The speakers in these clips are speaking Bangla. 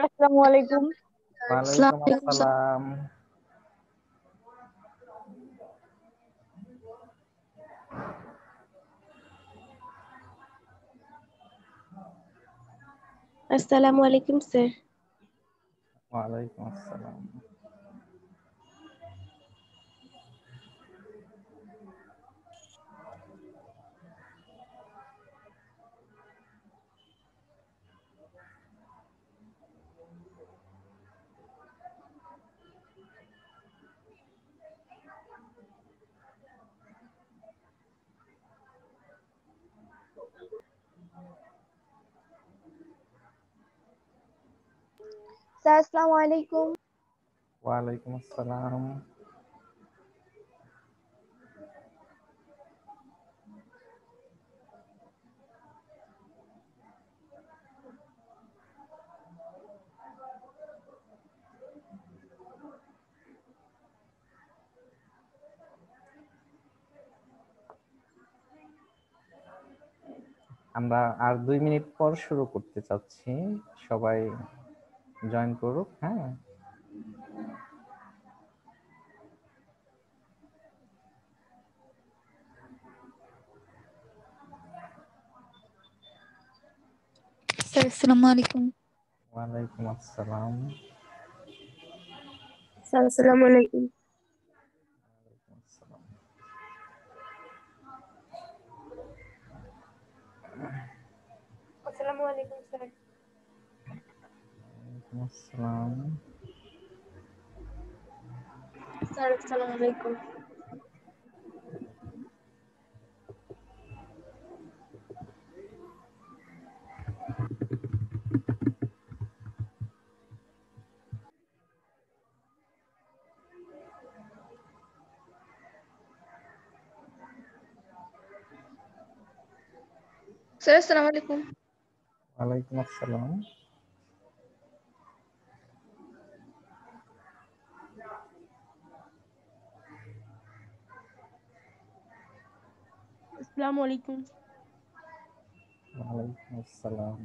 আসসালামু আলাইকুম। ওয়ালাইকুম আসসালাম। আসসালামু আলাইকুম স্যার। ওয়ালাইকুম আসসালাম। স্যার আসসালামু আলাইকুম। ওয়ালাইকুম আসসালাম। আমরা আর 2 মিনিট পর শুরু করতে চাচ্ছি, সবাই জয়েন করুক। হ্যাঁ, স্যার আসসালামু আলাইকুম। ওয়ালাইকুম আসসালাম। স্যার আসসালামু আলাইকুম। আসসালামু আলাইকুম স্যার। ওয়ালাইকুম আসসালাম। স্যার আসসালামু আলাইকুম। স্যার আসসালামু আলাইকুম। ওয়ালাইকুম আসসালাম। আসসালামু আলাইকুম। ওয়ালাইকুম আসসালাম।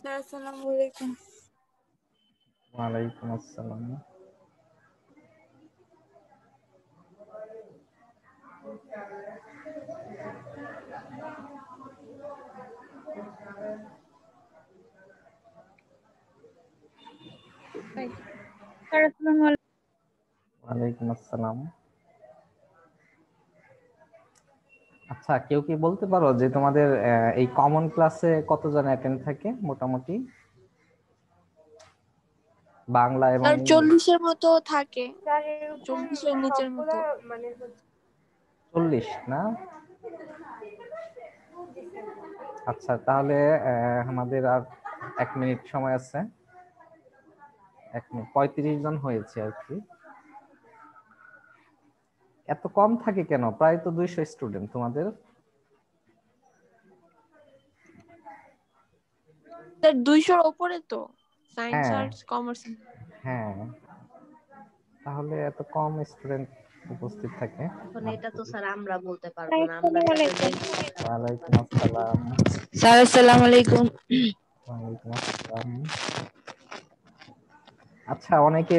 স্যার আসসালামু আলাইকুম। ওয়ালাইকুম আসসালাম। স্যার আসসালামু আলাইকুম। ওয়ালাইকুম আসসালাম। আচ্ছা, কেউ কি বলতে পারো যে তোমাদের এই কমন ক্লাসে কতজন অ্যাটেন্ড থাকে মোটামুটি, বাংলা এবং স্যার 40-এর মতো থাকে, স্যার এরকম 40-এর নিচের মতো। সবগুলা মানে 40 না? আচ্ছা, তাহলে আমাদের আর 1 মিনিট সময় আছে। 1 মিনিট 35 জন হয়েছে আর কি। এত কম থাকে কেন? প্রায় তো 200 স্টুডেন্ট তোমাদের। স্যার 200-র উপরে তো, সায়েন্স হ্যাঁ আর্টস কমার্স। হ্যাঁ, তাহলে এত কম স্টুডেন্ট উপস্থিত থাকে। এখন এটা তো স্যার আমরা বলতে পারবো স্যার না, আমরা আসসালামু আলাইকুম। ওয়ালাইকুম আসসালাম। স্যার আসসালামু আলাইকুম। ওয়ালাইকুম আসসালাম। আচ্ছা, অনেকে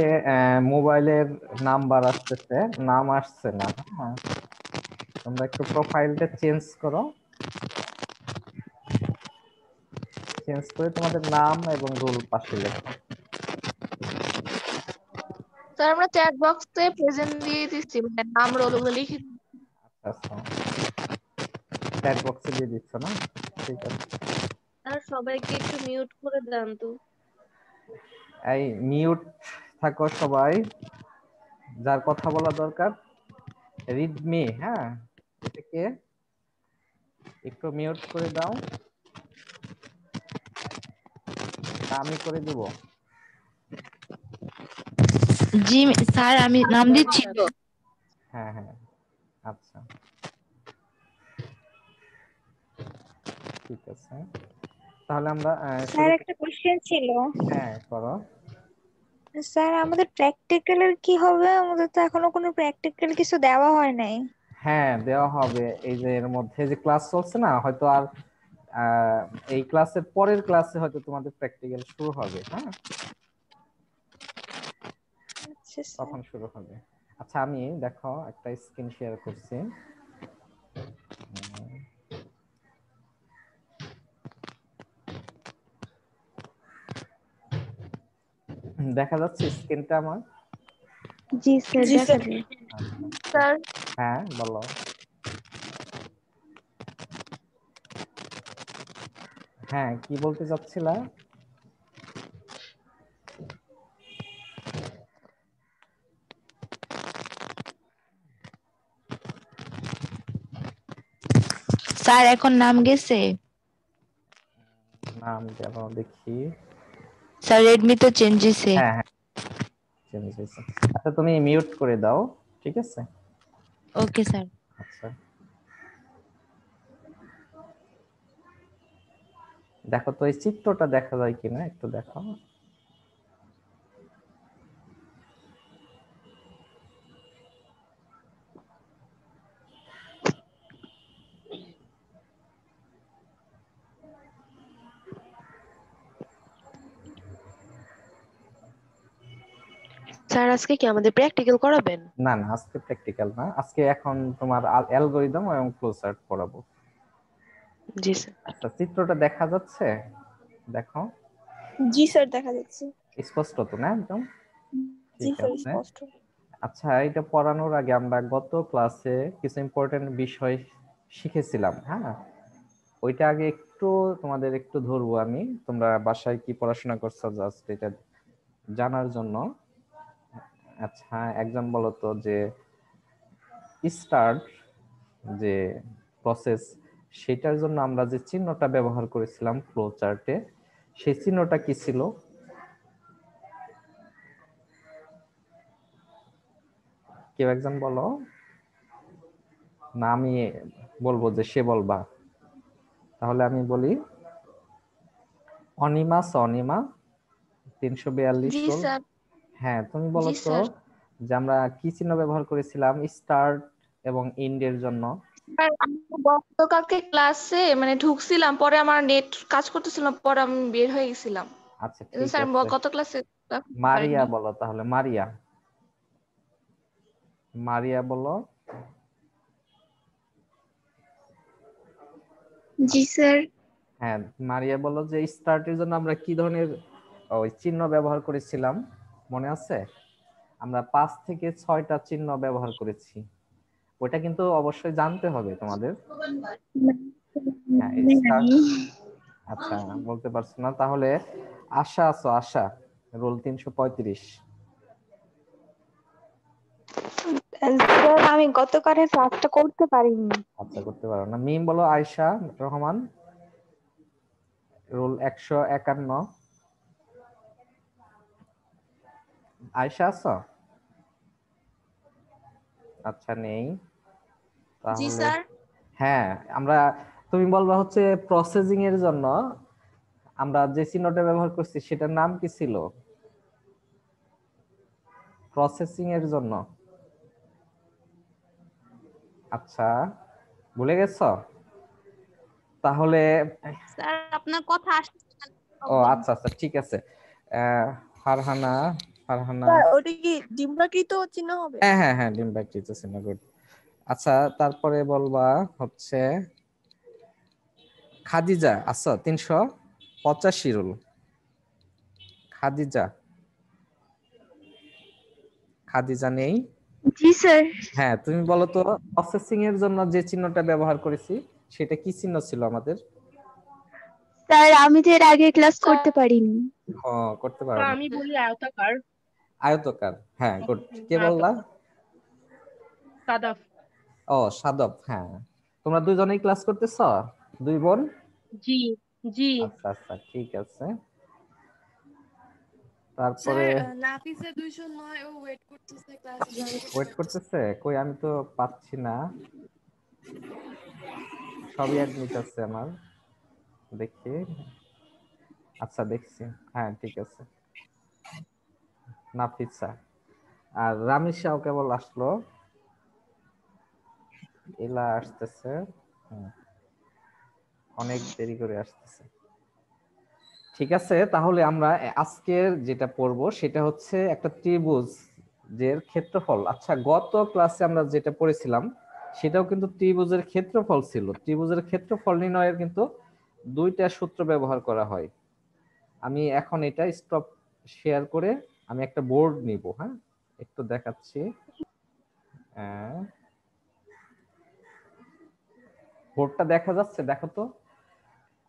মোবাইলের নাম্বার আসতেছে, নাম আসছে না। হ্যাঁ, তোমরা একটু প্রোফাইলটা চেঞ্জ করো, চেঞ্জ করে তোমাদের নাম এবং রোল পাশে লেখো। স্যার আমরা চ্যাট বক্সে প্রেজেন্ট দিয়ে দিচ্ছি, মানে নাম রোল ওগুলো লিখে। আচ্ছা, চ্যাট বক্সে দিয়ে দিচ্ছ না? ঠিক আছে। স্যার সবাইকে একটু মিউট করে দেন তো। এই মিউট থাকো সবাই, যার কথা বলা দরকার রিড মি। হ্যাঁ, এটাকে একটু মিউট করে দাও, আমি করে দিব। জি স্যার, আমি নাম দিচ্ছি তো। হ্যাঁ হ্যাঁ, আচ্ছা ঠিক আছে, তাহলে আমরা স্যার একটা কোশ্চেন ছিল। হ্যাঁ করো। স্যার আমাদের প্র্যাকটিক্যালের কি হবে? আমাদের তো এখনো কোনো প্র্যাকটিক্যাল কিছু দেওয়া হয় নাই। হ্যাঁ দেওয়া হবে, এই যে এর মধ্যে যে ক্লাস চলছে না, হয়তো আর এই ক্লাসের পরের ক্লাসে হয়তো তোমাদের প্র্যাকটিক্যাল শুরু হবে। হ্যাঁ, আচ্ছা স্যার। তখন শুরু হবে। আচ্ছা আমি দেখো একটা স্ক্রিন শেয়ার করছি, দেখা যাচ্ছে স্ক্রিনটা আমার? জি স্যার, দেখা যায়। স্যার হ্যাঁ বলো। হ্যাঁ কি বলতে চাচ্ছিলা? স্যার এখন নাম গেছে। নাম যেন দেখি। স্যার রেডমি তো চেঞ্জ হয়েছে। হ্যাঁ হ্যাঁ চেঞ্জ হয়েছে। আচ্ছা তুমি মিউট করে দাও, ঠিক আছে? Okay sir. আচ্ছা দেখো তো এই চিত্রটা দেখা যায় কিনা, একটু দেখো। স্যার আজকে কি আমাদের প্র্যাকটিক্যাল করাবেন? না না আজকে প্র্যাকটিক্যাল না, আজকে এখন তোমার অ্যালগরিদম এবং ফ্লোচার্ট পড়াবো। জি স্যার। আচ্ছা চিত্রটা দেখা যাচ্ছে? দেখো। জি স্যার, দেখা যাচ্ছে। স্পষ্ট তো না একদম? জি ঠিক স্যার, আছে। স্পষ্ট। আচ্ছা এটা পড়ানোর আগে আমরা গত ক্লাসে কিছু ইম্পর্টেন্ট বিষয় শিখেছিলাম। হ্যাঁ, ওইটা আগে একটু তোমাদের একটু ধরবো আমি, তোমরা বাসায় কি পড়াশোনা করছো জাস্ট এটা জানার জন্য। আচ্ছা একজন বলো তো যে স্টার্ট যে প্রসেস, সেটার জন্য আমরা যে চিহ্নটা ব্যবহার করেছিলাম ফ্লো চার্টে, সেই চিহ্নটা কি ছিল? কেউ একজন বলো, না আমি বলবো যে সে বলবা? তাহলে আমি বলি অনিমা সনিমা 342 জি রোল। স্যার। হ্যাঁ তুমি বলো জি তো স্যার। যে আমরা কি চিহ্ন ব্যবহার করেছিলাম স্টার্ট এবং এন্ডের জন্য? স্যার আমি গতকালকে ক্লাসে মানে ঢুকছিলাম, পরে আমার নেট কাজ করতেছিল না, পরে আমি বের হয়ে গেছিলাম। আচ্ছা এজন্য ঠিক স্যার আছে, গত ক্লাসে মারিয়া পারিনি। বলো তাহলে, মারিয়া, মারিয়া বলো। জি স্যার। হ্যাঁ মারিয়া বলো যে স্টার্টের জন্য আমরা কি ধরনের ওই চিহ্ন ব্যবহার করেছিলাম, মনে আছে? আমরা 5 থেকে 6টা চিহ্ন ব্যবহার করেছি, ওটা কিন্তু অবশ্যই জানতে হবে তোমাদের। হ্যাঁ স্টার্ট, আচ্ছা বলতে পারছো না, তাহলে আশা আছো? আশা রোল 335। স্যার আমি গতকালের ক্লাসটা করতে পারিনি। আচ্ছা করতে পারো না। মিম বলো। আয়শা রহমান রোল 151। আয়শা আছো? আচ্ছা নেই জি তাহলে। স্যার। হ্যাঁ আমরা, তুমি বলবা হচ্ছে প্রসেসিং এর জন্য আমরা যে চিহ্নটা ব্যবহার করছি সেটার নাম কি ছিল? প্রসেসিং এর জন্য, আচ্ছা ভুলে গেছো? তাহলে স্যার আপনার কথা আসছে না। ও আচ্ছা আচ্ছা ঠিক আছে। ফারহানা, ফারহানা স্যার ওটা কি ডিম্বাকৃত চিহ্ন হবে? হ্যাঁ হ্যাঁ হ্যাঁ ডিম্বাকৃত চিহ্ন, গুড। আচ্ছা তারপরে বলবা হচ্ছে খাদিজা আচ্ছা 385 রুল। খাদিজা, খাদিজা নেই। জি স্যার। হ্যাঁ তুমি বলো তো প্রসেসিং এর জন্য যে চিহ্নটা ব্যবহার করেছি সেটা কি চিহ্ন ছিল আমাদের? স্যার আমি তো এর আগে ক্লাস স্যার করতে পারিনি। করতে পারো না। আমি বলি আয়তাকার। আয়তকার, হ্যাঁ গুড। কে বললা? সাদাফ। ও সাদব, হ্যাঁ। তোমরা দুইজনেই ক্লাস করতেছ, দুই বোন? জি জি। আচ্ছা আচ্ছা, ঠিক আছে। তারপরে নাফিসা 209 ও ওয়েট করতেছে ক্লাস জয়েন ওয়েট করতেছে, কই আমি তো পাচ্ছি না। সবই অ্যাডমিট আছে আমার, দেখি। আচ্ছা দেখছি, হ্যাঁ ঠিক আছে। নাফিসা আর রামিসাও কেবল আসলো, এলা আসতেছে, অনেক দেরি করে আসতেছে। ঠিক আছে, তাহলে আমরা আজকের যেটা পড়বো সেটা হচ্ছে একটা ত্রিভুজের ক্ষেত্রফল। আচ্ছা, গত ক্লাসে আমরা যেটা পড়েছিলাম সেটাও কিন্তু ত্রিভুজের ক্ষেত্রফল ছিল। ত্রিভুজের ক্ষেত্রফল নির্ণয়ের কিন্তু দুইটা সূত্র ব্যবহার করা হয়। আমি এখন এটা স্টপ শেয়ার করে আমি একটা বোর্ড নিব, হ্যাঁ একটু দেখাচ্ছি। বোর্ডটা দেখা যাচ্ছে? দেখো তো,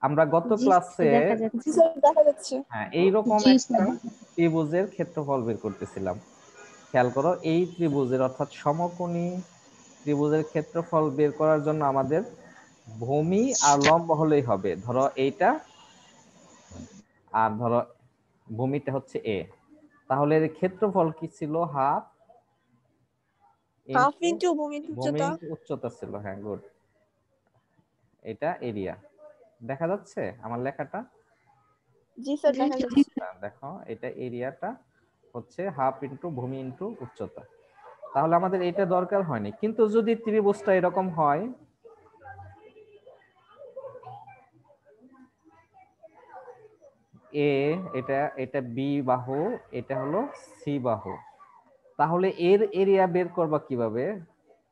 আমরা গত ক্লাসে হ্যাঁ এইরকম একটা ত্রিভুজের ক্ষেত্রফল বের করতেছিলাম। খেয়াল করো, এই ত্রিভুজের অর্থাৎ সমকোণী ত্রিভুজের ক্ষেত্রফল বের করার জন্য আমাদের ভূমি আর লম্ব হলেই হবে। ধরো এইটা, আর ধরো ভূমিটা হচ্ছে এ, তাহলে এর ক্ষেত্রফল কি ছিল? হাফ ইনটু ভূমি উচ্চতা। উচ্চতা ছিল, হ্যাঁ গুড। এটা এরিয়া, দেখা যাচ্ছে আমার লেখাটা? জি স্যার দেখা যাচ্ছে। দেখো, এটা এরিয়াটা হচ্ছে হাফ ইনটু ভূমি ইনটু উচ্চতা। তাহলে আমাদের এটা দরকার হয়নি, কিন্তু যদি ত্রিভুজটা এরকম হয়, এ এটা বি বাহু, এটা হলো সি বাহু, তাহলে এর এরিয়া বের করবা কিভাবে?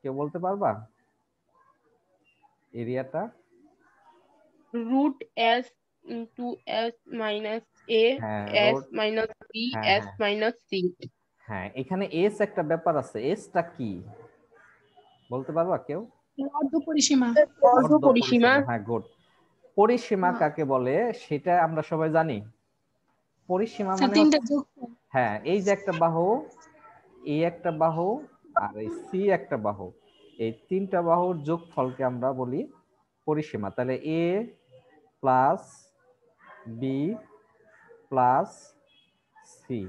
কেউ বলতে পারবা এরিয়াটা? Root S into S minus A S minus B S minus C. হ্যাঁ, এখানে এস একটা ব্যাপার আছে, এসটা কি বলতে পারবা কেউ? অর্ধপরিসীমা। অর্ধপরিসীমা, হ্যাঁ গুড। পরিসীমা কাকে বলে সেটা আমরা সবাই জানি। পরিসীমা মানে হ্যাঁ, এই যে একটা বাহু, এই একটা বাহু আর এই সি একটা বাহু, এই তিনটা বাহুর যোগফলকে আমরা বলি পরিসীমা। তাহলে এ প্লাস বি প্লাস সি,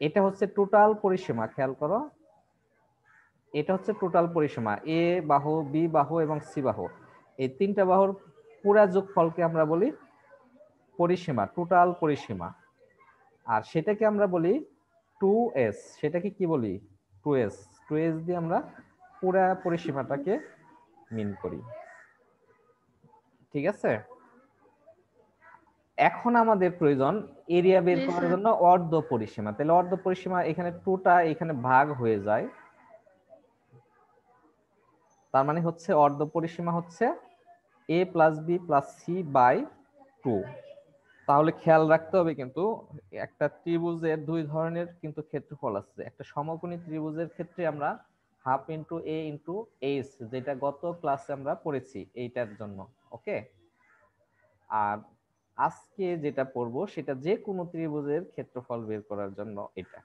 এটা হচ্ছে টোটাল পরিসীমা। খেয়াল করো, এটা হচ্ছে টোটাল পরিসীমা। এ বাহু, বি বাহু এবং সি বাহু, এই তিনটা বাহুর পুরা যোগফলকে আমরা বলি পরিসীমা, টোটাল পরিসীমা। আর সেটাকে আমরা বলি 2s। সেটাকে কি বলি? 2s। 2s দিয়ে আমরা পুরা পরিসীমাটাকে মিন করি। ঠিক আছে, এখন আমাদের প্রয়োজন এরিয়া বের করার জন্য অর্ধ পরিসীমা। তাহলে অর্ধ পরিসীমা এখানে 2টা এখানে ভাগ হয়ে যায়, তার মানে হচ্ছে অর্ধ পরিসীমা হচ্ছে a plus B plus C by 2। তাহলে খেয়াল রাখতে হবে কিন্তু একটা ত্রিভুজের দুই ধরনের কিন্তু ক্ষেত্রফল আছে। একটা সমকোণী ত্রিভুজের ক্ষেত্রে আমরা হাফ ইন্টু এ ইন্টু এইচ, যেটা গত ক্লাসে আমরা পড়েছি এইটার জন্য, ওকে। আর আজকে যেটা পড়বো সেটা যে কোনো ত্রিভুজের ক্ষেত্রফল বের করার জন্য এটা।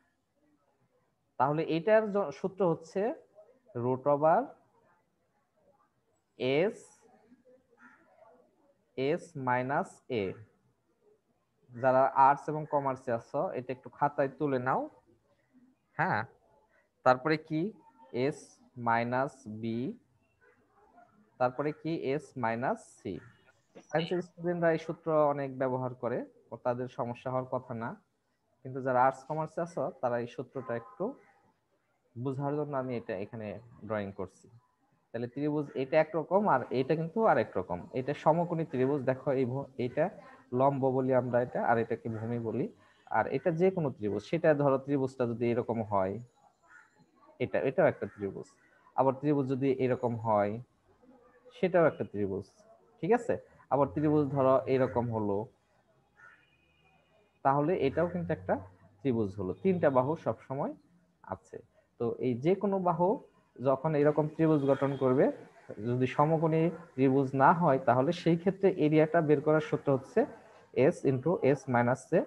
তাহলে এটার সূত্র হচ্ছে root over s s minus a. যারা আর্টস এবং কমার্সে আছো এটা একটু খাতায় তুলে নাও, হ্যাঁ। তারপরে কি এস মাইনাস বি, তারপরে কি এস মাইনাস সি। সায়েন্সের স্টুডেন্টরা এই সূত্র অনেক ব্যবহার করে, তাদের সমস্যা হওয়ার কথা না, কিন্তু যারা আর্টস কমার্সে আছো তারা এই সূত্রটা একটু বোঝার জন্য আমি এটা এখানে ড্রয়িং করছি। তাহলে ত্রিভুজ এটা একরকম আর এটা কিন্তু আরেক রকম। এটা সমকোণী ত্রিভুজ, দেখো এইটা লম্ব বলি আমরা এটা, আর এটাকে ভূমি বলি। আর এটা যে কোনো ত্রিভুজ, সেটা ধরো ত্রিভুজটা যদি এরকম হয়, এটাও একটা ত্রিভুজ। আবার ত্রিভুজ যদি এরকম হয়, সেটাও একটা ত্রিভুজ, ঠিক আছে। আবার ত্রিভুজ ধরো এরকম হলো, তাহলে এটাও কিন্তু একটা ত্রিভুজ হলো। তিনটা বাহু সব সময় আছে। তো এই যে কোনো বাহু যখন এরকম ত্রিভুজ গঠন করবে, যদি সমকোণী ত্রিভুজ না হয় তাহলে সেই ক্ষেত্রে এরিয়াটা বের করার সূত্র হচ্ছে S into S minus a.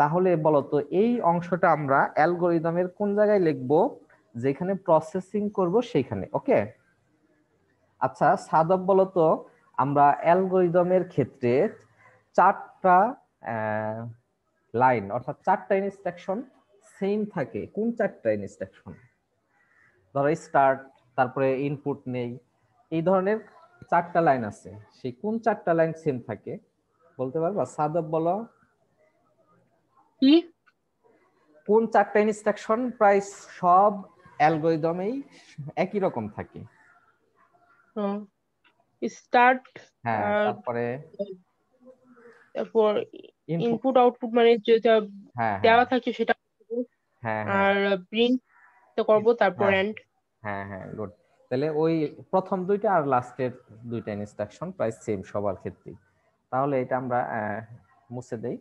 তাহলে বলতো এই অংশটা আমরা অ্যালগরিদমের কোন জায়গায় লিখবো? যেখানে প্রসেসিং করব সেইখানে। ওকে, আচ্ছা সাদব বলতো আমরা অ্যালগরিদমের ক্ষেত্রে 4টা লাইন অর্থাৎ 4টা ইনস্ট্রাকশন সেম থাকে। কোন 4টা ইনস্ট্রাকশন? ধরো স্টার্ট, তারপরে ইনপুট নেই, এই ধরনের 4টা লাইন আছে। সেই কোন 4টা লাইন সেম থাকে বলতে পারবা? সাদব বলো। কি কোন 4টা ইনস্ট্রাকশন প্রায় সব অ্যালগরিদমেই একই রকম থাকে? স্টার্ট, হ্যাঁ, আর তারপরে তারপর ইনপুট। ইনপুট আউটপুট মানে যেটা হ্যাঁ হ্যাঁ দেওয়া থাকে সেটা করবো, হ্যাঁ হ্যাঁ আর প্রিন্ট করব, তারপর হ্যাঁ এন্ড। হ্যাঁ হ্যাঁ গুড। তাহলে ওই প্রথম 2টা আর লাস্টের 2টা ইনস্ট্রাকশন প্রায় সেম সবার ক্ষেত্রেই। তাহলে এটা আমরা মুছে দেই।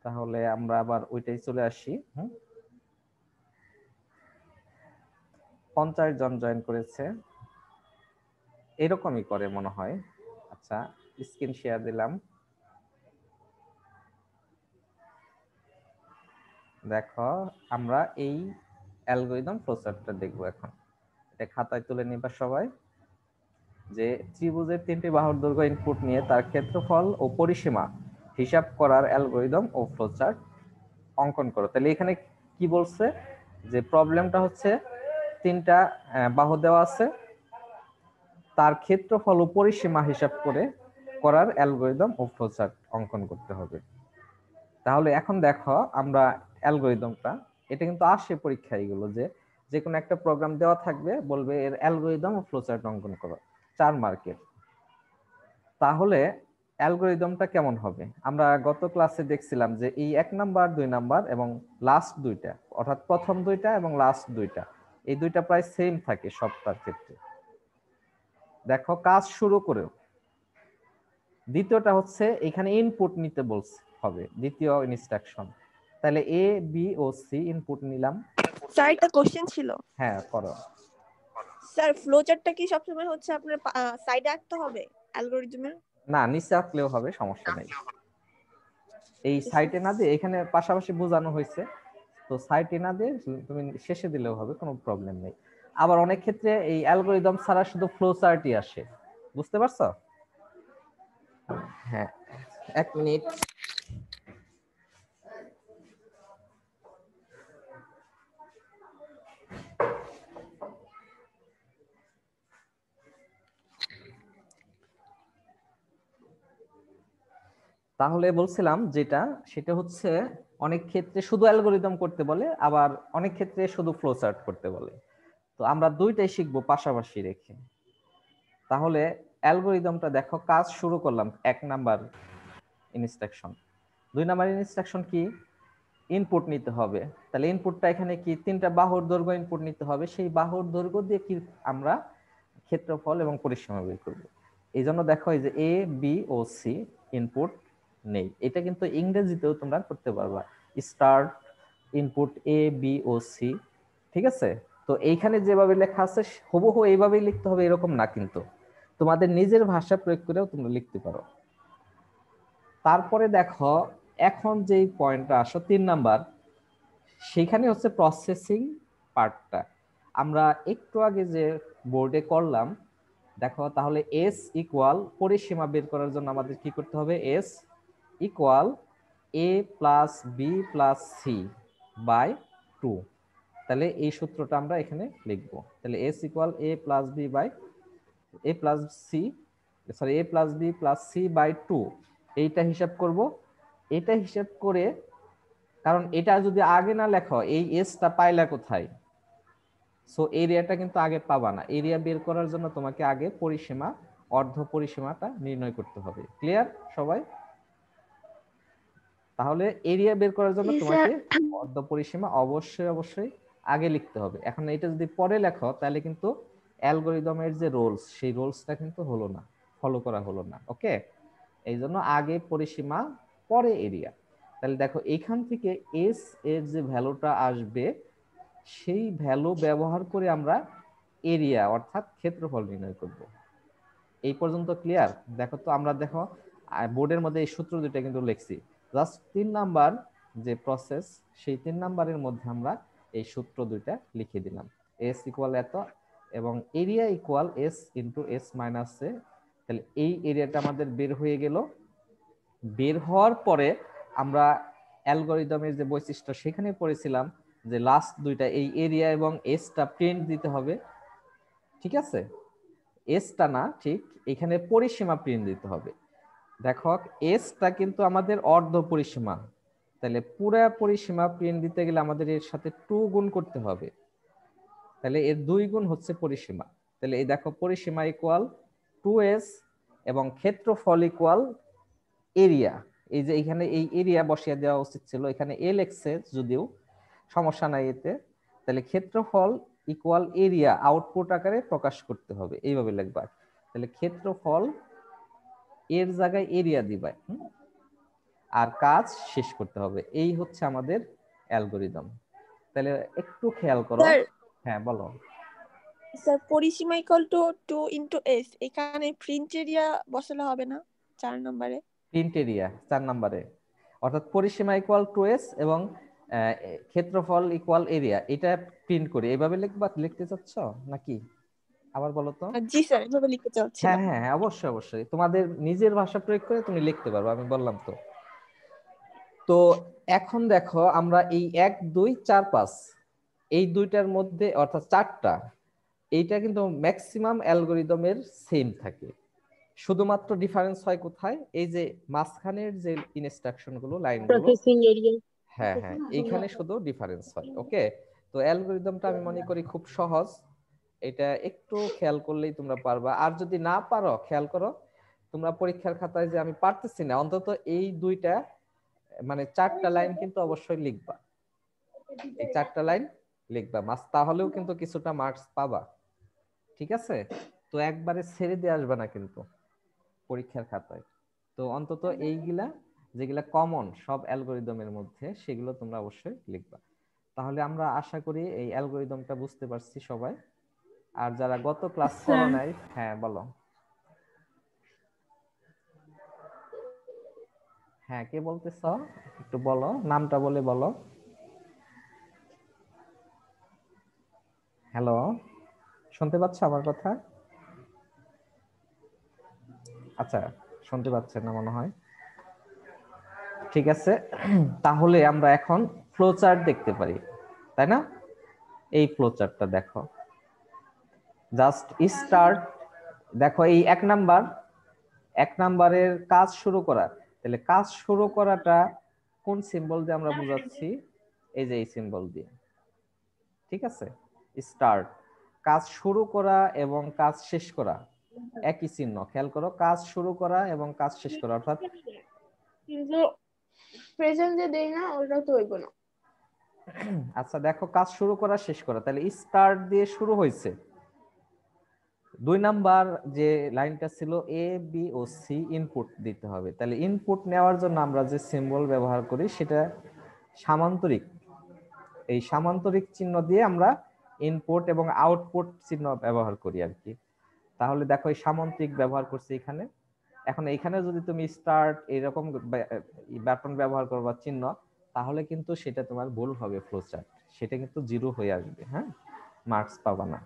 তাহলে আমরা আবার ওইটাই চলে আসি। 50 জন জয়েন করেছে, এরকমই করে মনে হয়। আচ্ছা স্ক্রিন শেয়ার দিলাম, দেখো আমরা এই অ্যালগরিদম ফ্লোচার্টটা দেখবো এখন। এটা খাতায় তুলে নিবা সবাই। যে ত্রিভুজের 3টি বাহুর দৈর্ঘ্য ইনপুট নিয়ে তার ক্ষেত্রফল ও পরিসীমা হিসাব করার অ্যালগরিদম ও ফ্লোচার্ট অঙ্কন করো। তাহলে এখানে কি বলছে? যে প্রবলেমটা হচ্ছে 3টা বাহু দেওয়া আছে, তার ক্ষেত্রফল ও পরিসীমা হিসাব করে করার অ্যালগরিদম ও ফ্লোচার্ট অঙ্কন করতে হবে। তাহলে এখন দেখো আমরা অ্যালগরিদমটা, এটা কিন্তু আসে পরীক্ষায় এগুলো, যে কোনো একটা প্রোগ্রাম দেওয়া থাকবে, বলবে এর অ্যালগরিদম ও ফ্লোচার্ট অঙ্কন করো, 4 মার্কের। তাহলে অ্যালগরিদমটা কেমন হবে? আমরা গত ক্লাসে দেখছিলাম যে এই 1 নাম্বার 2 নাম্বার এবং লাস্ট 2টা, অর্থাৎ প্রথম 2টা এবং লাস্ট 2টা, এই 2টা প্রায় সেম থাকে সবটার ক্ষেত্রে। দেখো কাজ শুরু করেও দ্বিতীয়টা হচ্ছে এখানে ইনপুট নিতে বলছে হবে, দ্বিতীয় ইনস্ট্রাকশন। তাহলে A B O C input নিলাম। স্যার একটা কোশ্চেন ছিল। হ্যাঁ করো। স্যার ফ্লোচার্টটা কি সবসময় হচ্ছে আপনার সাইডে আঁকতে হবে অ্যালগরিদমের? না, নিচে আঁকলেও হবে, সমস্যা নেই। এই সাইটে না দিয়ে এখানে পাশাপাশি বোঝানো হয়েছে, তো সাইটে না দিয়ে তুমি শেষে দিলেও হবে, কোনো প্রবলেম নেই। আবার অনেক ক্ষেত্রে এই অ্যালগরিদম ছাড়া শুধু ফ্লোচার্টই আসে, বুঝতে পারছো? হ্যাঁ 1 মিনিট। তাহলে বলছিলাম যেটা, সেটা হচ্ছে অনেক ক্ষেত্রে শুধু অ্যালগরিদম করতে বলে, আবার অনেক ক্ষেত্রে শুধু ফ্লোচার্ট করতে বলে। তো আমরা দুইটাই শিখবো পাশাপাশি রেখে। তাহলে অ্যালগরিদমটা দেখো, কাজ শুরু করলাম 1 নাম্বার ইনস্ট্রাকশন। 2 নাম্বার ইনস্ট্রাকশন কি? ইনপুট নিতে হবে। তাহলে ইনপুটটা এখানে কি? 3টা বাহুর দৈর্ঘ্য ইনপুট নিতে হবে। সেই বাহুর দৈর্ঘ্য দিয়ে কি আমরা ক্ষেত্রফল এবং পরিসীমা বের করব। এই জন্য দেখো এই যে A B O C input নেই, এটা কিন্তু ইংরেজিতেও তোমরা করতে পারবা, start input A B O C. ঠিক আছে? তো এইখানে যেভাবে লেখা আছে হুবহু এইভাবেই লিখতে হবে এরকম না, কিন্তু তোমাদের নিজের ভাষা প্রয়োগ করেও তোমরা লিখতে পারো। তারপরে দেখো এখন যেই পয়েন্টটা আসো 3 নাম্বার, সেখানে হচ্ছে প্রসেসিং পার্টটা। আমরা একটু আগে যে বোর্ডে করলাম দেখো, তাহলে এস ইকুয়াল পরিসীমা বের করার জন্য আমাদের কি করতে হবে? S equal A plus B plus C by 2। তাহলে এই সূত্রটা আমরা এখানে লিখবো। তাহলে S equal A plus B by A plus C, sorry A plus B plus C by 2, এইটা হিসাব করব। এটা হিসাব করে, কারণ এটা যদি আগে না লেখো, এই এসটা পাইলা কোথায়? সো এরিয়াটা কিন্তু আগে পাবা না। এরিয়া বের করার জন্য তোমাকে আগে পরিসীমা, অর্ধ পরিসীমাটা নির্ণয় করতে হবে। ক্লিয়ার সবাই? তাহলে এরিয়া বের করার জন্য তোমাকে অর্ধ পরিসীমা অবশ্যই আগে লিখতে হবে। এখন এটা যদি পরে লেখো তাহলে কিন্তু অ্যালগরিদমের যে রুলস, সেই রুলসটা কিন্তু হলো না, ফলো করা হলো না। ওকে, এই জন্য আগে পরিসীমা পরে এরিয়া। তাহলে দেখো এখান থেকে এস এর যে ভ্যালুটা আসবে, সেই ভ্যালু ব্যবহার করে আমরা এরিয়া অর্থাৎ ক্ষেত্রফল নির্ণয় করব। এই পর্যন্ত ক্লিয়ার? দেখো তো আমরা দেখো বোর্ডের মধ্যে এই সূত্র দুটো কিন্তু লিখছি। জাস্ট 3 নাম্বার যে প্রসেস, সেই 3 নাম্বারের মধ্যে আমরা এই সূত্র দুইটা লিখে দিলাম। এস ইকুয়াল এত এবং area equal s into S minus a. তাহলে এই এরিয়াটা আমাদের বের হয়ে গেল। বের হওয়ার পরে আমরা অ্যালগরিদমের যে বৈশিষ্ট্য সেখানে পড়েছিলাম যে লাস্ট দুইটা এই এরিয়া এবং এসটা প্রিন্ট দিতে হবে, ঠিক আছে? এসটা না, ঠিক এখানে পরিসীমা প্রিন্ট দিতে হবে। দেখো এসটা কিন্তু আমাদের অর্ধ পরিসীমা, তাহলে পুরা পরিসীমা প্রিন্ট দিতে গেলে আমাদের এর সাথে 2 গুণ করতে হবে, তাহলে এর 2 গুণ হচ্ছে পরিসীমা। তাহলে এই দেখো পরিসীমা ইকুয়াল 2s এবং ক্ষেত্রফল ইকুয়াল এরিয়া। এই যে এখানে এই এরিয়া বসিয়ে দেওয়া উচিত ছিল, এখানে এল এক্সে যদিও সমস্যা নাই এতে। তাহলে ক্ষেত্রফল ইকুয়াল এরিয়া আউটপুট আকারে প্রকাশ করতে হবে, এইভাবে লিখবা। তাহলে ক্ষেত্রফল এর জায়গায় এরিয়া দিবা, আর কাজ শেষ করতে হবে। এই হচ্ছে আমাদের অ্যালগরিদম। তাহলে একটু খেয়াল করো। হ্যাঁ বলো স্যার। পরিসীমা ইকুয়াল টু 2 ইনটু s, এখানে প্রিন্ট এরিয়া বসালে হবে না 4 নম্বরে? প্রিন্ট এরিয়া 4 নম্বরে, অর্থাৎ পরিসীমা ইকুয়াল 2s এবং ক্ষেত্রফল ইকুয়াল এরিয়া, এটা প্রিন্ট করি এইভাবে লিখবা। লিখতে চাচ্ছ নাকি আবার বলো তো? জি স্যার, এভাবে লিখতে চাচ্ছিলাম। হ্যাঁ হ্যাঁ অবশ্যই অবশ্যই, তোমাদের নিজের ভাষা প্রয়োগ করে তুমি লিখতে পারবে, আমি বললাম তো। তো এখন দেখো আমরা এই 1 2 4 5 এই দুইটার মধ্যে অর্থাৎ 4টা, এইটা কিন্তু ম্যাক্সিমাম অ্যালগরিদমের সেম থাকে। শুধুমাত্র ডিফারেন্স হয় কোথায়? এই যে মাঝখানের যে ইনস্ট্রাকশন গুলো, লাইনগুলো, প্রসেসিং এরিয়া। হ্যাঁ হ্যাঁ এইখানে শুধু ডিফারেন্স হয়। ওকে, তো অ্যালগরিদমটা আমি মনে করি খুব সহজ, এটা একটু খেয়াল করলেই তোমরা পারবা। আর যদি না পারো, খেয়াল করো তোমরা পরীক্ষার খাতায় যে আমি পারতেছি না, অন্তত এই দুইটা মানে 4টা লাইন কিন্তু অবশ্যই লিখবা, এই 4টা লাইন লিখবা মাস, তাহলেও কিন্তু কিছুটা মার্কস পাবা, ঠিক আছে? তো একবারে ছেড়ে দিয়ে আসবে না কিন্তু পরীক্ষার খাতায়। তো অন্তত এইগুলা যেগুলা কমন সব অ্যালগরিদমের মধ্যে, সেগুলো তোমরা অবশ্যই লিখবা। তাহলে আমরা আশা করি এই অ্যালগরিদমটা বুঝতে পারছি সবাই। আর যারা গত ক্লাস করো নাই, হ্যাঁ বলো। হ্যাঁ কে বলতেছ একটু বলো, নামটা বলে বলো। হ্যালো, শুনতে পাচ্ছ আমার কথা? আচ্ছা, শুনতে পাচ্ছেন না মনে হয়। ঠিক আছে, তাহলে আমরা এখন ফ্লো চার্ট দেখতে পারি, তাই না? এই ফ্লো চার্টটা দেখো, জাস্ট স্টার্ট। দেখো এই 1 নাম্বারের কাজ শুরু করা। তাহলে কাজ শুরু করাটা কোন সিম্বল দিয়ে আমরা বুঝাচ্ছি? এই যে এই সিম্বল দিয়ে, ঠিক আছে? স্টার্ট, কাজ শুরু করা এবং কাজ শেষ করা একই চিহ্ন। খেয়াল করো, কাজ শুরু করা এবং কাজ শেষ করা, অর্থাৎ কিন্তু প্রেজেন্ট যে দেই না ওটা তো হইব না। আচ্ছা দেখো, কাজ শুরু করা শেষ করা, তাহলে স্টার্ট দিয়ে শুরু হয়েছে। 2 নাম্বার যে লাইনটা ছিল A B O C input দিতে হবে। তাহলে ইনপুট নেওয়ার জন্য আমরা যে সিম্বল ব্যবহার করি সেটা সামান্তরিক। এই সামান্তরিক চিহ্ন দিয়ে আমরা ইনপুট এবং আউটপুট চিহ্ন ব্যবহার করি আর কি। তাহলে দেখো এই সামান্তরিক ব্যবহার করছি এখানে। এখন এখানে যদি তুমি স্টার্ট এরকম বাটন ব্যবহার করবা চিহ্ন, তাহলে কিন্তু সেটা তোমার ভুল হবে ফ্লোচার্ট, সেটা কিন্তু 0 হয়ে আসবে, হ্যাঁ, মার্কস পাবা না।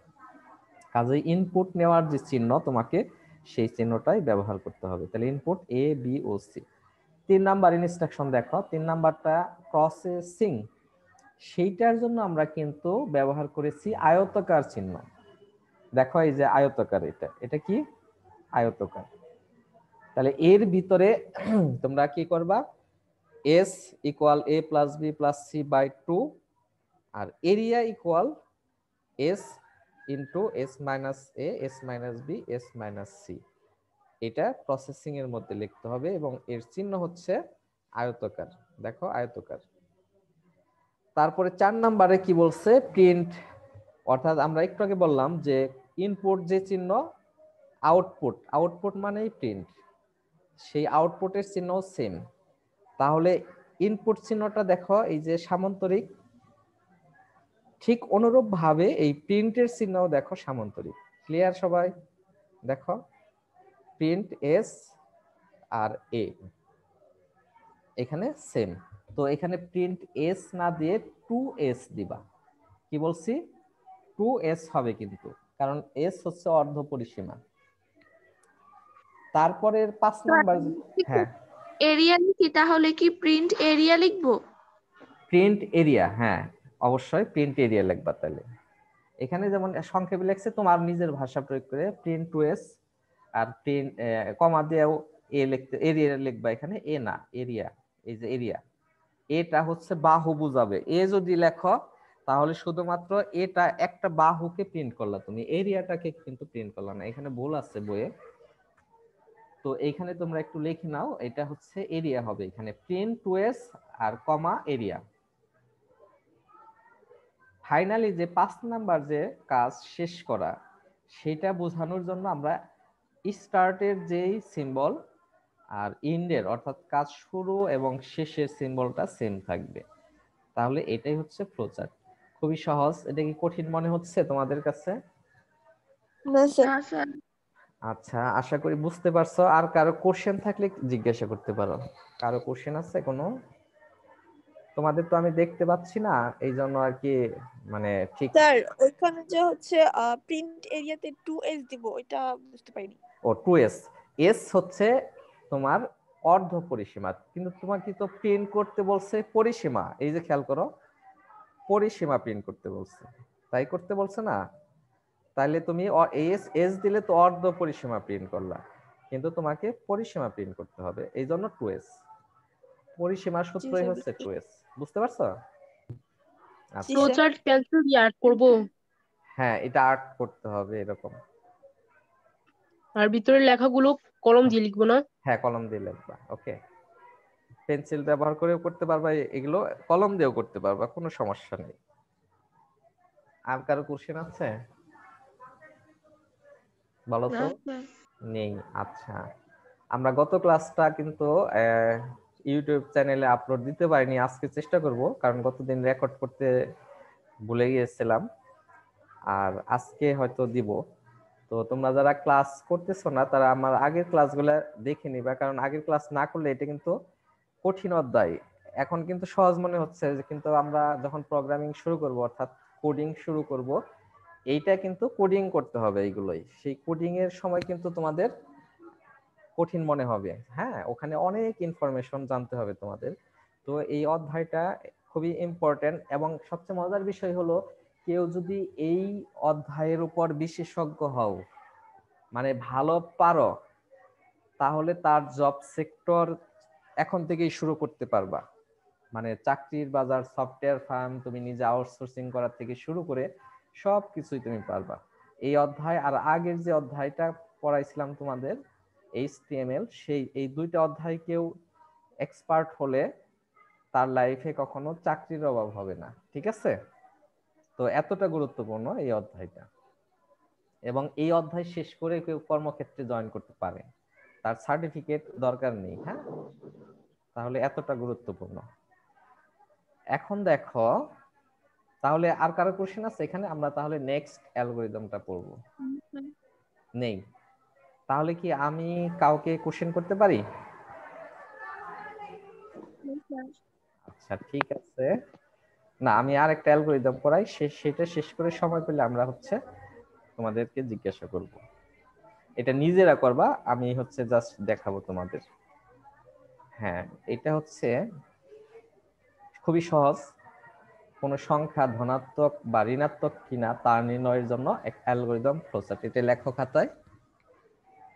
কাজেই ইনপুট নেওয়ার যে চিহ্ন তোমাকে সেই চিহ্নটাই ব্যবহার করতে হবে। তাহলে input A B O C. 3 number instruction দেখো, 3 নাম্বারটা প্রসেসিং, সেইটার জন্য আমরা কিন্তু ব্যবহার করেছি আয়তাকার চিহ্ন। দেখো এই যে আয়তাকার, এটা কি আয়তাকার। তাহলে এর ভিতরে তোমরা কি করবা? s equal a plus b plus c by 2 আর area equal s into s minus a s minus b s minus c, এটা প্রসেসিং এর মধ্যে লিখতে হবে এবং এর চিহ্ন হচ্ছে আয়তাকার। দেখো আয়তাকার। তারপরে 4 নম্বরে কি বলছে? প্রিন্ট, অর্থাৎ আমরা একটু আগে বললাম যে ইনপুট যে চিহ্ন, আউটপুট, আউটপুট মানেই প্রিন্ট, সেই আউটপুটের চিহ্ন সেম। তাহলে ইনপুট চিহ্নটা দেখো এই যে সামান্তরিক, ঠিক অনুরূপ ভাবে এই প্রিন্টের চিহ্নও দেখো সামান্তরিক। ক্লিয়ার সবাই? দেখো প্রিন্ট এস আর এ এখানে সেম, তো এখানে প্রিন্ট এস না দিয়ে 2s দিবা। কি বলছি? 2s হবে কিন্তু, কারণ এস হচ্ছে অর্ধ পরিসীমা। তারপরের 5 নাম্বার, হ্যাঁ এরিয়া লিখি তাহলে কি প্রিন্ট এরিয়া লিখবো? প্রিন্ট এরিয়া, হ্যাঁ অবশ্যই প্রিন্ট এরিয়া লিখবা। তাহলে এখানে যেমন সংক্ষেপে লিখছে তোমার নিজের ভাষা প্রয়োগ করে প্রিন্ট 2s, আর প্রিন্ট কমা দিয়েও এ লিখতে, এরিয়া লিখবা। এখানে এ না, এরিয়া। এই যে এরিয়া, এটা হচ্ছে বাহু বুঝাবে। এ যদি লেখো তাহলে শুধুমাত্র এটা একটা বাহুকে প্রিন্ট করলা, তুমি এরিয়াটাকে কিন্তু প্রিন্ট করলা না। এখানে ভুল আছে বইয়ে, তো এইখানে তোমরা একটু লিখে নাও। এটা হচ্ছে এরিয়া হবে এখানে, প্রিন্ট 2s আর কমা এরিয়া। ফাইনালি যে 5 নাম্বার যে কাজ শেষ করা, সেটা বোঝানোর জন্য আমরা স্টার্টের যেই সিম্বল আর এন্ডের অর্থাৎ কাজ শুরু এবং শেষের সিম্বলটা সেম থাকবে। তাহলে এটাই হচ্ছে ফ্লোচার্ট। খুবই সহজ। এটা কি কঠিন মনে হচ্ছে তোমাদের কাছে? না স্যার। না স্যার। আচ্ছা, আশা করি বুঝতে পারছো। আর কারো কোশ্চেন থাকলে জিজ্ঞাসা করতে পারো। কারো কোশ্চেন আছে কোনো? তোমাদের তো আমি দেখতে পাচ্ছি না, এই জন্য আর কি মানে ঠিক। স্যার ওইখানে যে হচ্ছে প্রিন্ট এরিয়াতে 2s দিব, এটা বুঝতে পারিনি। ও 2s, এস হচ্ছে তোমার অর্ধ পরিসীমা, কিন্তু তোমাকে তো প্রিন্ট করতে বলছে পরিসীমা। এই যে খেয়াল করো, পরিসীমা প্রিন্ট করতে বলছে, তাই করতে বলছে না? তাইলে তুমি এস এস দিলে তো অর্ধ পরিসীমা প্রিন্ট করলা, কিন্তু তোমাকে পরিসীমা প্রিন্ট করতে হবে, এই জন্য 2s। পরিসীমার সূত্রই হচ্ছে 2s। বুঝতে পারছো? আচ্ছা, ফ্লোচার্ট পেন্সিল দিয়ে আর্ট করব, হ্যাঁ এটা আর্ট করতে হবে এরকম। আর ভিতরে লেখাগুলো কলম দিয়ে লিখবো না? হ্যাঁ কলম দিয়ে লিখবা। ওকে, পেন্সিল ব্যবহার করেও করতে পারবা, এগুলো কলম দিয়েও করতে পারবা, কোনো সমস্যা নেই। আর কারো কোশ্চেন আছে? বলো তো। নেই? আচ্ছা, আমরা গত ক্লাসটা কিন্তু ইউটিউব চ্যানেলে আপলোড দিতে পারিনি, আজকে চেষ্টা করব, কারণ গতদিন রেকর্ড করতে ভুলে গিয়েছিলাম, আর আজকে হয়তো দিব। তো তোমরা যারা ক্লাস করতেছো না তারা আমার আগের ক্লাসগুলো দেখে নিবা, কারণ আগের ক্লাস না করলে এটা কিন্তু কঠিন অধ্যায়। এখন কিন্তু সহজ মনে হচ্ছে, কিন্তু আমরা যখন প্রোগ্রামিং শুরু করব অর্থাৎ কোডিং শুরু করব, এইটা কিন্তু কোডিং করতে হবে এইগুলোই। সেই কোডিং এর সময় কিন্তু তোমাদের কঠিন মনে হবে। হ্যাঁ, ওখানে অনেক ইনফরমেশন জানতে হবে তোমাদের। তো এই অধ্যায়টা খুবই ইম্পর্টেন্ট, এবং সবচেয়ে মজার বিষয় হলো কেউ যদি এই অধ্যায়ের উপর বিশেষজ্ঞ হও, মানে ভালো পারো, তাহলে তার জব সেক্টর এখন থেকেই শুরু করতে পারবা। মানে চাকরির বাজার, সফটওয়্যার ফার্ম, তুমি নিজে আউটসোর্সিং করার থেকে শুরু করে সবকিছুই তুমি পারবা এই অধ্যায়। আর আগের যে অধ্যায়টা পড়াইছিলাম তোমাদের HTML, এই দুইটা অধ্যায় কেউ এক্সপার্ট হলে তার লাইফে কখনো চাকরির অভাব হবে না। ঠিক আছে? তো এতটা গুরুত্বপূর্ণ এই অধ্যায়টা, এবং এই অধ্যায় শেষ করে কেউ কর্মক্ষেত্রে জয়েন করতে পারে, তার সার্টিফিকেট দরকার নেই। হ্যাঁ, তাহলে এতটা গুরুত্বপূর্ণ। এখন দেখো, তাহলে আর কারো কোশ্চেন আছে এখানে? আমরা তাহলে নেক্সট অ্যালগরিদমটা পড়ব। নেই? তাহলে কি আমি কাউকে কোশ্চেন করতে পারি? আচ্ছা ঠিক আছে, না আমি আর একটা অ্যালগরিদম পড়াই, সেটা শেষ করে সময় পেলে আমরা হচ্ছে তোমাদেরকে জিজ্ঞাসা করব। এটা নিজেরা করবা, আমি হচ্ছে জাস্ট দেখাবো তোমাদের। হ্যাঁ, এটা হচ্ছে খুবই সহজ। কোন সংখ্যা ধনাত্মক বা ঋণাত্মক কিনা তা নির্ণয়ের জন্য এক অ্যালগরিদম ফ্লোচার্ট। এটা লেখো খাতায়।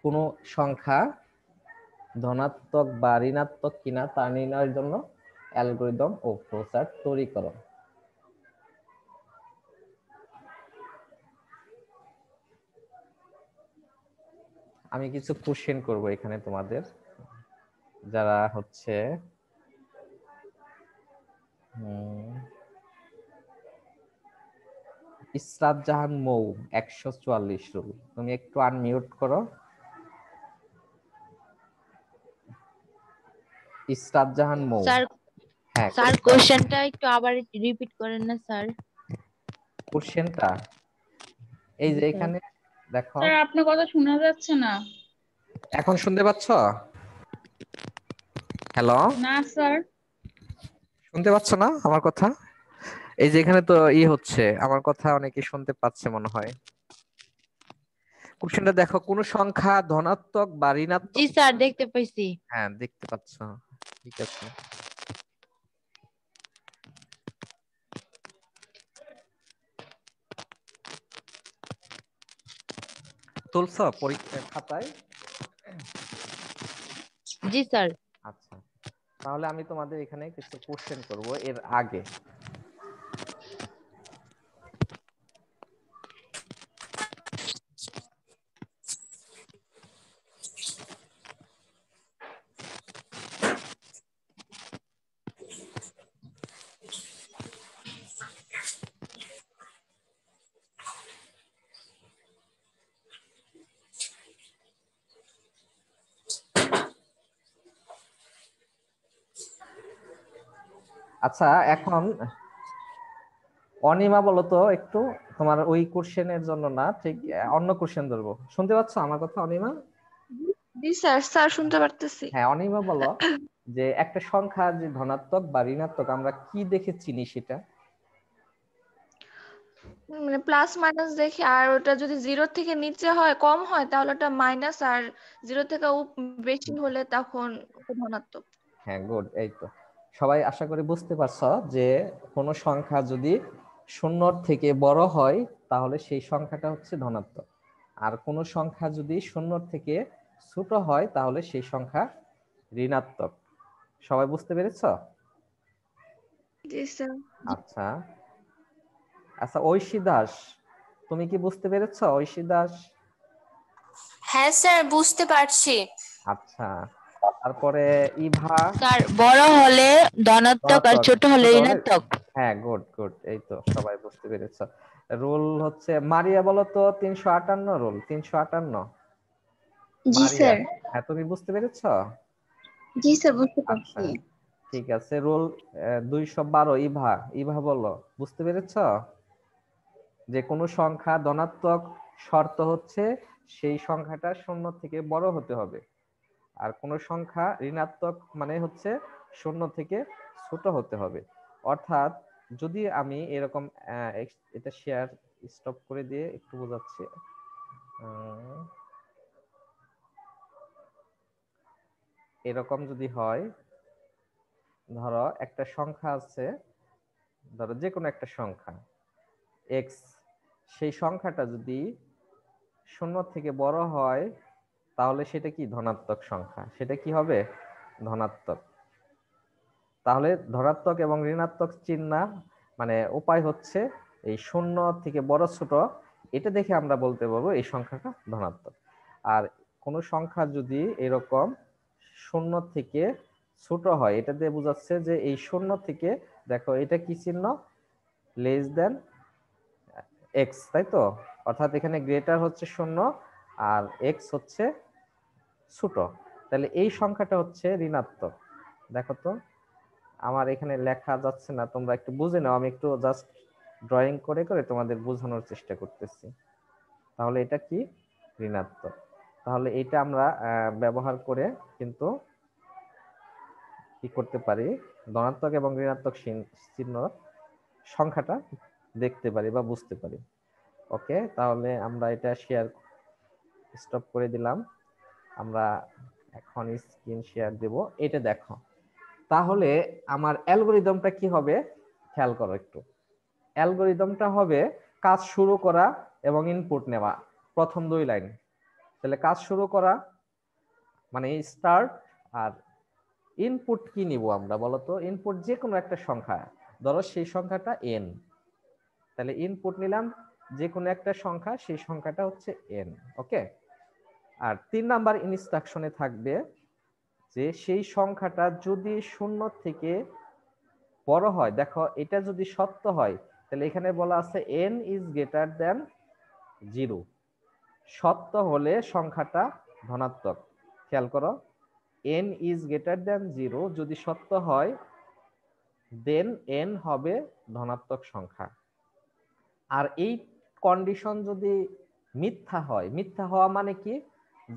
কোন সংখ্যা ধনাত্মক বা ঋণাত্মক কিনা তা নির্ণয়ের জন্য অ্যালগরিদম ও ফ্লোচার্ট তৈরি করো। আমি কিছু কোশ্চেন করব এখানে তোমাদের, যারা হচ্ছে ইসরাত জাহান মৌ 144 রুল, তুমি একটু আনমিউট করো। ইসরাত জাহান মৌ। স্যার, হ্যাঁ স্যার কোশ্চেনটা একটু আবার রিপিট করেন না স্যার। কোশ্চেনটা এই যে এখানে দেখো। স্যার আপনার কথা শোনা যাচ্ছে না। এখন শুনতে পাচ্ছ? হ্যালো? না স্যার। শুনতে পাচ্ছ না আমার কথা? এই যে এখানে তো হচ্ছে, আমার কথা অনেকে শুনতে পাচ্ছে মনে হয়। কোশ্চেনটা দেখো, কোন সংখ্যা ধনাত্মক বা ঋণাত্মক? জি স্যার, দেখতে পাইছি। হ্যাঁ, দেখতে পাচ্ছ, ঠিক আছে। তুলছ পরীক্ষা খাতায়? জি স্যার। আচ্ছা, তাহলে আমি তোমাদের এখানে কিছু কোশ্চেন করব এর আগে। আচ্ছা, এখন অনিমা বলো তো একটু, তোমার ওই কোশ্চেনের জন্য না, ঠিক অন্য কোশ্চেন ধরবো। শুনতে পাচ্ছ আমার কথা অনিমা? জি স্যার, স্যার শুনতে পারতেছি। হ্যাঁ, অনিমা বলো যে একটা সংখ্যা যে ধনাত্মক বা ঋণাত্মক আমরা কি দেখে চিনি সেটা? মানে প্লাস মাইনাস দেখি, আর ওটা যদি 0 থেকে নিচে হয়, কম হয়, তাহলে ওটা মাইনাস, আর 0 থেকে বেশি হলে তখন ওটা ধনাত্মক। হ্যাঁ, গুড। এই তো সবাই আশা করি বুঝতে পারছো যে কোনো সংখ্যা যদি শূন্যর থেকে বড় হয় তাহলে সেই সংখ্যাটা হচ্ছে ধনাত্মক, আর কোনো সংখ্যা যদি শূন্যর থেকে ছোট হয় তাহলে সেই সংখ্যা ঋণাত্মক। সবাই বুঝতে পেরেছো? জি স্যার। আচ্ছা আচ্ছা, ঐশী দাস, তুমি কি বুঝতে পেরেছো ঐশী দাস? হ্যাঁ স্যার, বুঝতে পারছি। আচ্ছা, তারপরে ইভা। স্যার, বড় হলে ধনাত্মক আর ধনাত্মক, ছোট হলে ছোট হলে, ঋণাত্মক। হ্যাঁ গুড গুড, এই তো সবাই বুঝতে পেরেছো। রুল হচ্ছে, মারিয়া বলো তো 358 রুল 358। জি মারিয়া, স্যার। হ্যাঁ তুমি বুঝতে পেরেছো? জি স্যার, বুঝতে আচ্ছা পারছি। ঠিক আছে। রুল 212, ইভা, ইভা বলো, বুঝতে পেরেছো? যে কোনো সংখ্যা ধনাত্মক শর্ত হচ্ছে সেই সংখ্যাটা শূন্য থেকে বড় হতে হবে, আর কোন সংখ্যা ঋণাত্মক মানে হচ্ছে শূন্য থেকে ছোট হতে হবে। অর্থাৎ যদি আমি এরকম এটা শেয়ার স্টপ করে দিয়ে একটু বোঝাচ্ছি। এরকম যদি হয়, ধরো একটা সংখ্যা আছে, ধরো যে কোনো একটা সংখ্যা x, সেই সংখ্যাটা যদি শূন্য থেকে বড় হয় তাহলে সেটা কি ধনাত্মক সংখ্যা, সেটা কি হবে ধনাত্মক। তাহলে ধনাত্মক এবং ঋণাত্মক চিহ্ন মানে উপায় হচ্ছে এই শূন্য থেকে বড় ছোট, এটা দেখে আমরা বলতে পারবো এই সংখ্যাটা ধনাত্মক। আর কোন সংখ্যা যদি এরকম শূন্য থেকে ছোট হয়, এটা দিয়ে বোঝাচ্ছে যে এই শূন্য থেকে, দেখো এটা কি চিহ্ন, লেস দেন এক্স, তাই তো? অর্থাৎ এখানে গ্রেটার হচ্ছে শূন্য আর এক্স হচ্ছে ছোট, তাহলে এই সংখ্যাটা হচ্ছে ঋণাত্মক। দেখো তো, আমার এখানে লেখা যাচ্ছে না, তোমরা একটু বুঝে নাও, আমি একটু জাস্ট ড্রয়িং করে করে তোমাদের বোঝানোর চেষ্টা করতেছি। তাহলে এটা কি ঋণাত্মক, তাহলে এটা আমরা ব্যবহার করে কিন্তু কি করতে পারি, ধনাত্মক এবং ঋণাত্মক চিহ্ন সংখ্যাটা দেখতে পারি বা বুঝতে পারি। ওকে, তাহলে আমরা এটা শেয়ার স্টপ করে দিলাম, আমরা এখন স্ক্রিন শেয়ার দেব। এটা দেখো, তাহলে আমার অ্যালগরিদমটা কি হবে খেয়াল করো একটু। অ্যালগরিদমটা হবে কাজ শুরু করা এবং ইনপুট নেওয়া, প্রথম 2 লাইন। তাহলে কাজ শুরু করা মানে স্টার্ট, আর ইনপুট কি নিব আমরা বলো তো? ইনপুট যে কোনো একটা সংখ্যা, ধরো সেই সংখ্যাটা n, তাহলে ইনপুট নিলাম যে কোনো একটা সংখ্যা, সেই সংখ্যাটা হচ্ছে n। ওকে, আর 3 নাম্বার ইনস্ট্রাকশনে থাকবে যে সেই সংখ্যাটা যদি শূন্য থেকে বড় হয়, দেখো এটা যদি সত্য হয় তাহলে এখানে বলা আছে n ইজ গ্রেটার দেন 0, সত্য হলে সংখ্যাটা ধনাত্মক। খেয়াল করো, n ইজ গ্রেটার দেন 0 যদি সত্য হয় দেন n হবে ধনাত্মক সংখ্যা। আর এই কন্ডিশন যদি মিথ্যা হয়, মিথ্যা হওয়া মানে কি,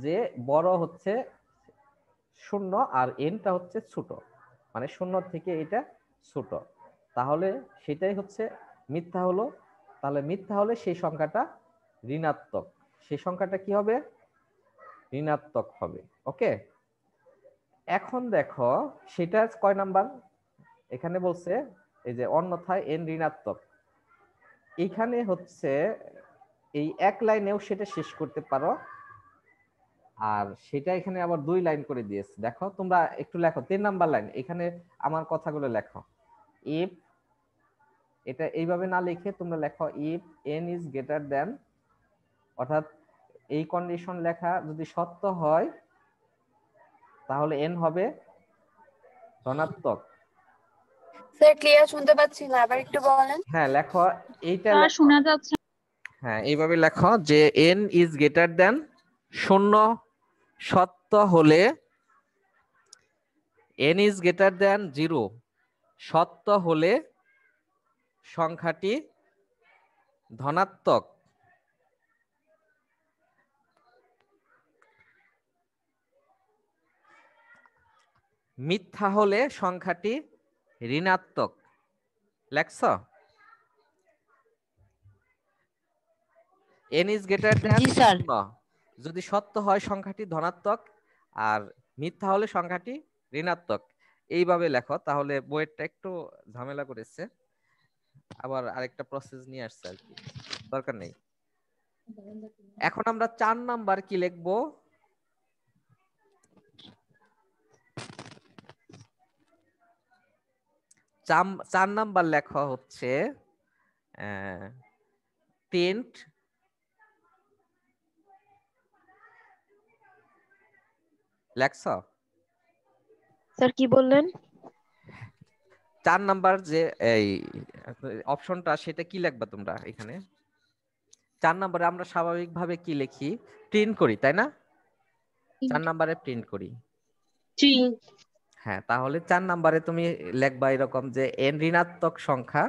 যে বড় হচ্ছে শূন্য আর এনটা হচ্ছে ছোট, মানে শূন্য থেকে এটা ছোট, তাহলে সেটাই হচ্ছে মিথ্যা হলো। তাহলে মিথ্যা হলে সেই সংখ্যাটা ঋণাত্মক, সেই সংখ্যাটা কি হবে? ঋণাত্মক হবে। ওকে, এখন দেখো সেটা কয় নাম্বার? এখানে বলছে এই যে অন্যথায় n ঋণাত্মক, এইখানে হচ্ছে এই এক লাইনেও সেটা শেষ করতে পারো, আর সেটা এখানে আবার 2 লাইন করে দিয়েছে। দেখো তোমরা একটু লেখো 3 নাম্বার লাইন, এখানে আমার কথাগুলো লেখো। ইফ, এটা এইভাবে না লিখে তোমরা লেখো if n is greater than, অর্থাৎ এই কন্ডিশন লেখা যদি সত্য হয় তাহলে n হবে ধনাত্মক। স্যার ক্লিয়ার শুনতে পাচ্ছি না, আবার একটু বলেন। হ্যাঁ লেখো এইটা স্যার শোনা যাচ্ছে। হ্যাঁ এইভাবে লেখো যে n ইজ গ্রেটার দেন 0 সত্য হলে, n ইজ গ্রেটার দেন 0 সত্য হলে সংখ্যাটি ধনাত্মক, মিথ্যা হলে সংখ্যাটি ঋণাত্মক। লেখছ? n ইজ গ্রেটার দেন 0 যদি সত্য হয় সংখ্যাটি ধনাত্মক, আর মিথ্যা হলে সংখ্যাটি ঋণাত্মক। এইভাবে লেখো, তাহলে বইয়েরটা একটু ঝামেলা করেছে, আবার আরেকটা প্রসেস নিয়ে আসছে আর কি, দরকার নেই। এখন আমরা 4 নাম্বার কি লিখবো? 4 নাম্বার লেখা হচ্ছে প্রিন্ট লেখছ? স্যার কি বললেন? 4 নাম্বার যে এই অপশনটা সেটা কি লিখবা তোমরা এখানে? 4 নম্বরে আমরা স্বাভাবিকভাবে কি লিখি? প্রিন্ট করি, তাই না? 4 নম্বরে প্রিন্ট করি। জি। হ্যাঁ, তাহলে 4 নম্বরে তুমি লিখবা এরকম যে n ঋণাত্মক সংখ্যা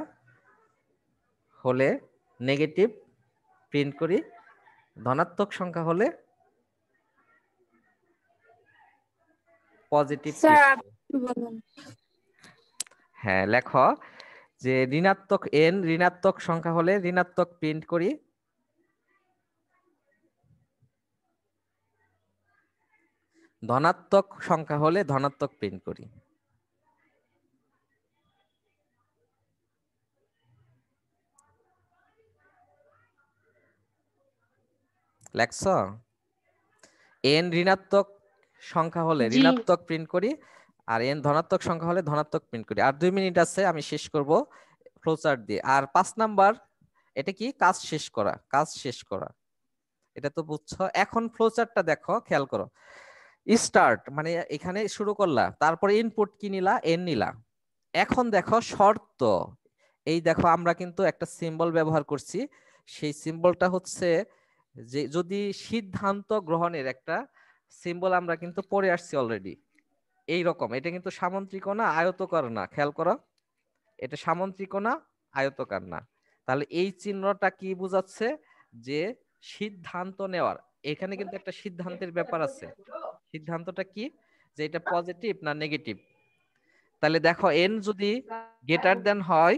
হলে নেগেটিভ প্রিন্ট করি, ধনাত্মক সংখ্যা হলে পজিটিভ। হ্যাঁ লেখো যে ঋণাত্মক n ঋণাত্মক সংখ্যা হলে ঋণাত্মক প্রিন্ট করি, ধনাত্মক সংখ্যা হলে ধনাত্মক প্রিন্ট করি। লেখছ? n ঋণাত্মক সংখ্যা হলে ঋণাত্মক প্রিন্ট করি, আর n ধনাত্মক সংখ্যা হলে ধনাত্মক প্রিন্ট করি। আর 2 মিনিট আছে, আমি শেষ করব ফ্লোচার্ট দিয়ে। আর 5 নাম্বার এটা কি? কাজ শেষ করা, কাজ শেষ করা, এটা তো বুঝছো। এখন ফ্লোচার্টটা দেখো, খেয়াল করো। স্টার্ট মানে এখানে শুরু করলা, তারপরে ইনপুট কি নিলা? n নিলা। এখন দেখো শর্ত, এই দেখো আমরা কিন্তু একটা সিম্বল ব্যবহার করছি, সেই সিম্বলটা হচ্ছে যে যদি সিদ্ধান্ত গ্রহণের একটা সিম্বল আমরা কিন্তু পড়ে আসছি অলরেডি। এই রকম, এটা কিন্তু সামন্ত্রিক না আয়তকার না, খেয়াল করো, এটা সামন্ত্রিক না আয়তকার না। তাহলে এই চিহ্নটা কি বোঝাচ্ছে? যে সিদ্ধান্ত নেওয়ার, এখানে কিন্তু একটা সিদ্ধান্তের ব্যাপার আছে। সিদ্ধান্তটা কি? যে এটা পজিটিভ না নেগেটিভ। তাহলে দেখো n যদি গ্রেটার দেন হয়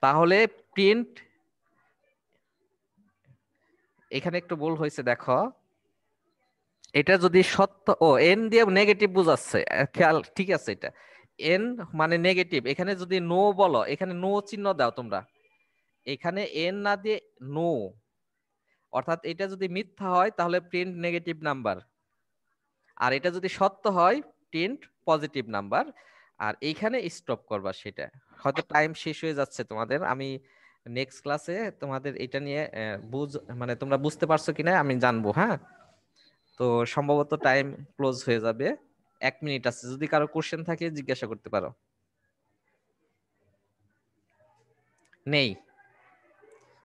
তাহলে প্রিন্ট, এখানে একটু ভুল হয়েছে দেখো, এটা যদি সত্য, ও n দিয়ে নেগেটিভ বোঝাচ্ছে, খেয়াল, ঠিক আছে, এটা n মানে নেগেটিভ। এখানে যদি নো বলো, এখানে নো চিহ্ন দাও তোমরা, এখানে n না দিয়ে নো, অর্থাৎ এটা যদি মিথ্যা হয় তাহলে প্রিন্ট নেগেটিভ নাম্বার, আর এটা যদি সত্য হয় প্রিন্ট পজিটিভ নাম্বার। আর এইখানে স্টপ করবা। সেটা হয়তো টাইম শেষ হয়ে যাচ্ছে তোমাদের, আমি নেক্সট ক্লাসে তোমাদের এটা নিয়ে মানে তোমরা বুঝতে পারছো কিনা আমি জানবো। হ্যাঁ, তো সম্ভবত টাইম ক্লোজ হয়ে যাবে, 1 মিনিট আছে, যদি কারো কোশ্চেন থাকে জিজ্ঞাসা করতে পারো। নেই?